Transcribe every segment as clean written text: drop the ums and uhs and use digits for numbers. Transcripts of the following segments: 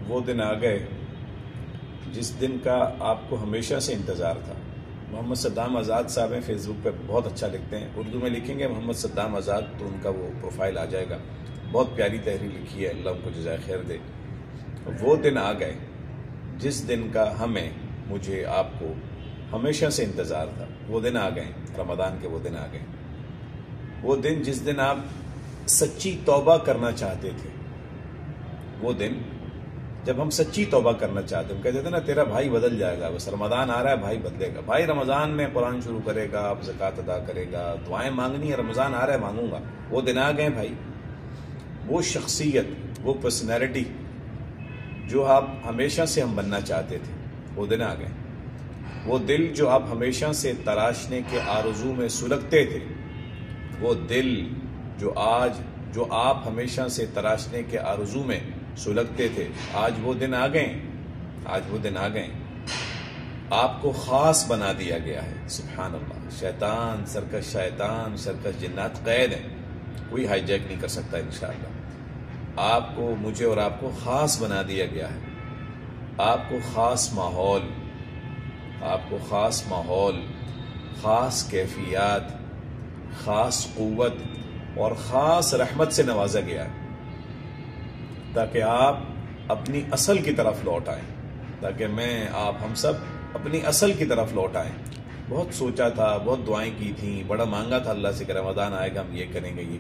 وہ دن آ گئے جس دن کا آپ کو ہمیشہ سے انتظار تھا۔ محمد صدام آزاد صاحب ہیں، فیس بک پہ بہت اچھا لکھتے ہیں، اردو میں لکھیں گے محمد صدام آزاد تو ان کا وہ پروفائل آ جائے گا۔ بہت پیاری تحریر لکھی ہے، اللہ ان کو جزائے خیر دے۔ وہ دن آ گئے جس دن کا ہمیں، مجھے، آپ کو ہمیشہ سے انتظار تھا۔ وہ دن آ گئے، رمضان کے وہ دن آ گئے، وہ دن جس دن آپ سچی توبہ کرنا چاہتے تھے۔ وہ دن جب ہم سچی توبہ کرنا چاہتے ہیں، ہم کہتے تھے نا تیرا بھائی بدل جائے گا، بس رمضان آ رہا ہے بھائی بدلے گا، بھائی رمضان میں قرآن شروع کرے گا، اب زکوٰۃ ادا کرے گا، دعائیں مانگنی ہے، رمضان آ رہا ہے مانگوں گا۔ وہ دن آ گئے بھائی، وہ شخصیت، وہ پرسنالٹی جو آپ ہمیشہ سے ہم بننا چاہتے تھے، وہ دن آ گئے۔ وہ دل جو آپ ہمیشہ سے تراشنے کے آرزو میں سلگتے تھے، وہ دل جو آپ ہمیشہ سے تراشنے کے آرزو میں سلگتے تھے، آج وہ دن آ گئے، آج وہ دن آ گئے۔ آپ کو خاص بنا دیا گیا ہے، سبحان اللہ۔ شیطان سرکش جنات قید ہیں، کوئی ہائی جیک نہیں کر سکتا انشاءاللہ۔ آپ کو، مجھے اور آپ کو خاص بنا دیا گیا ہے۔ آپ کو خاص ماحول، خاص کیفیات، خاص قوت اور خاص رحمت سے نوازا گیا ہے، تاکہ آپ اپنی اصل کی طرف لوٹ آئیں، تاکہ ہم سب اپنی اصل کی طرف لوٹ آئیں۔ بہت سوچا تھا، بہت دعائیں کی تھیں، بڑا مانگا تھا اللہ سے کہ رمضان آئے گا ہم یہ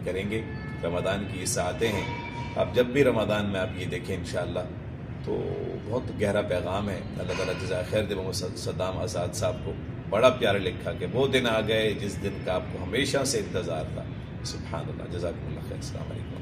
کریں گے۔ رمضان کی یہ ساعتیں ہیں، اب جب بھی رمضان میں آپ یہ دیکھیں انشاءاللہ تو بہت گہرا پیغام ہے۔ اللہ تعالیٰ جزائے خیر دے محمد صدام آزاد صاحب کو، بڑا پیارا لکھا کہ وہ دن آ گئے جس دن کا آپ کو ہمیشہ سے انتظار تھا، سبحان اللہ۔ جزاکم اللہ خیر، السلام علیکم۔